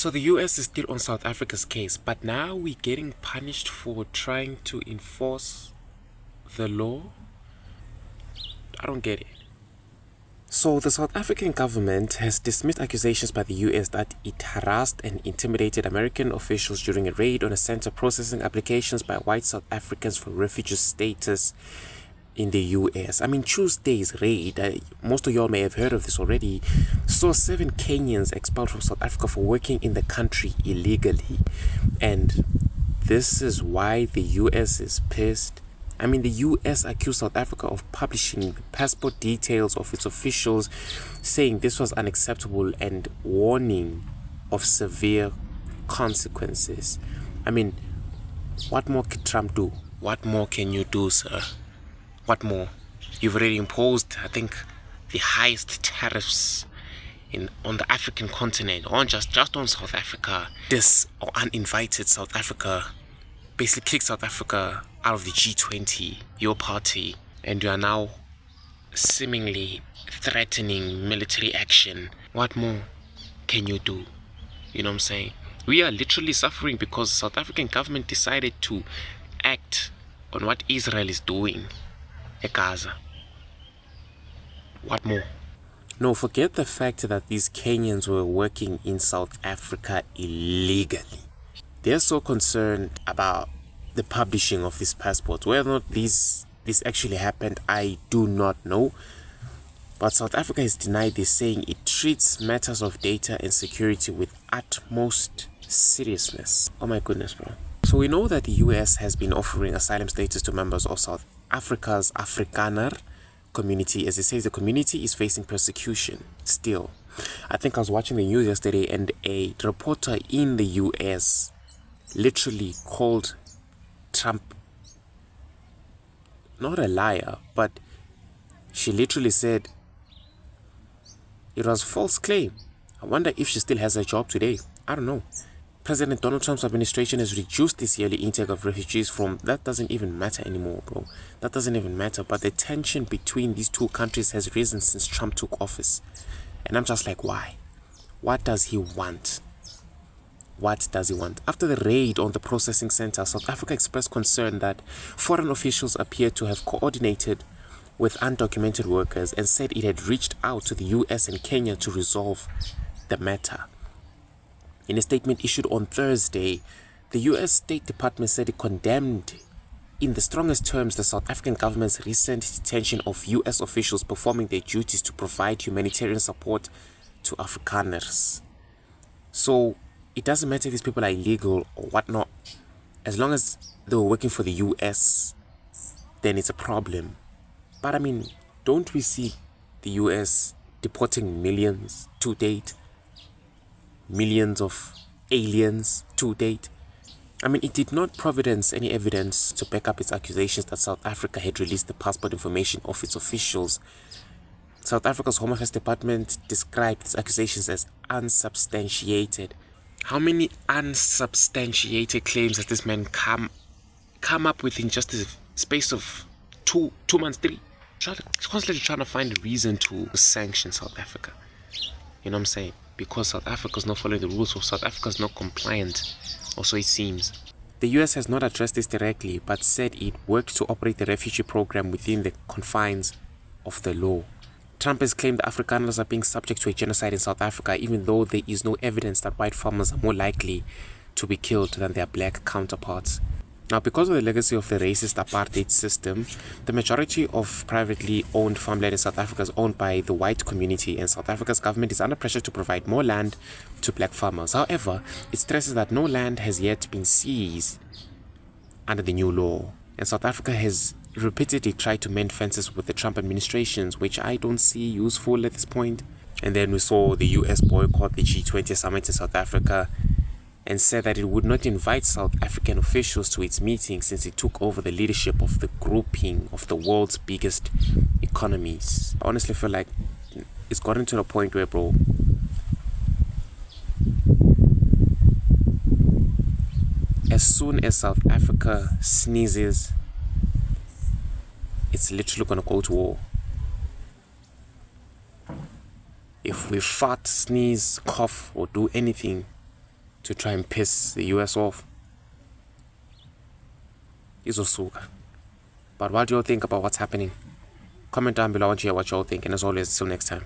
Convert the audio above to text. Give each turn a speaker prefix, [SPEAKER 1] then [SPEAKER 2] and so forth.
[SPEAKER 1] So the US is still on South Africa's case, but now we're getting punished for trying to enforce the law? I don't get it. So the South African government has dismissed accusations by the US that it harassed and intimidated American officials during a raid on a center processing applications by white South Africans for refugee status in the US. I mean, Tuesday's raid, most of y'all may have heard of this already, saw 7 Kenyans expelled from South Africa for working in the country illegally. And this is why the US is pissed. I mean, the US accused South Africa of publishing the passport details of its officials, saying this was unacceptable and warning of severe consequences. I mean, what more can Trump do? What more can you do, sir? What more? You've already imposed, I think, the highest tariffs on the African continent, on just on South Africa. This or uninvited South Africa basically kicked South Africa out of the G20, your party, and you are now seemingly threatening military action. What more can you do? You know what I'm saying? We are literally suffering because the South African government decided to act on what Israel is doing in Gaza. What more? No, forget the fact that these Kenyans were working in South Africa illegally. They're so concerned about the publishing of these passports. Whether or not this actually happened, I do not know. But South Africa has denied this, saying it treats matters of data and security with utmost seriousness. Oh my goodness, bro. So we know that the US has been offering asylum status to members of South Africa's Afrikaner community. As it says, the community is facing persecution still. I think I was watching the news yesterday and a reporter in the US literally called Trump not a liar, but she literally said it was a false claim. I wonder if she still has a job today. I don't know. President Donald Trump's administration has reduced this yearly intake of refugees from, that doesn't even matter anymore, bro. That doesn't even matter. But the tension between these two countries has risen since Trump took office. And I'm just like, why? What does he want? What does he want? After the raid on the processing center, South Africa expressed concern that foreign officials appeared to have coordinated with undocumented workers and said it had reached out to the US and Kenya to resolve the matter. In a statement issued on Thursday, the US State Department said it condemned in the strongest terms the South African government's recent detention of US officials performing their duties to provide humanitarian support to Afrikaners. So it doesn't matter if these people are illegal or whatnot. As long as they were working for the US, then it's a problem. But I mean, don't we see the US deporting millions to date? Millions of aliens to date? I mean, it did not providence any evidence to back up its accusations that South Africa had released the passport information of its officials. South Africa's Home Affairs Department described its accusations as unsubstantiated. How many unsubstantiated claims has this man come up with in just the space of two months, 3? Constantly trying to find a reason to sanction South Africa. You know what I'm saying? Because South Africa's not following the rules, or South Africa's not compliant, or so it seems. The US has not addressed this directly, but said it worked to operate the refugee program within the confines of the law. Trump has claimed the Afrikaners are being subject to a genocide in South Africa, even though there is no evidence that white farmers are more likely to be killed than their black counterparts. Now, because of the legacy of the racist apartheid system, the majority of privately owned farmland in South Africa is owned by the white community, and South Africa's government is under pressure to provide more land to black farmers. However, it stresses that no land has yet been seized under the new law, and South Africa has repeatedly tried to mend fences with the Trump administrations, which I don't see useful at this point. And then we saw the US boycott the G20 summit in South Africa and said that it would not invite South African officials to its meeting since it took over the leadership of the grouping of the world's biggest economies. I honestly feel like it's gotten to the point where, bro, as soon as South Africa sneezes, it's literally gonna go to war. If we fart, sneeze, cough, or do anything, to try and piss the US off. Izosuka. But what do you all think about what's happening? Comment down below and share what you all think. And as always, till next time.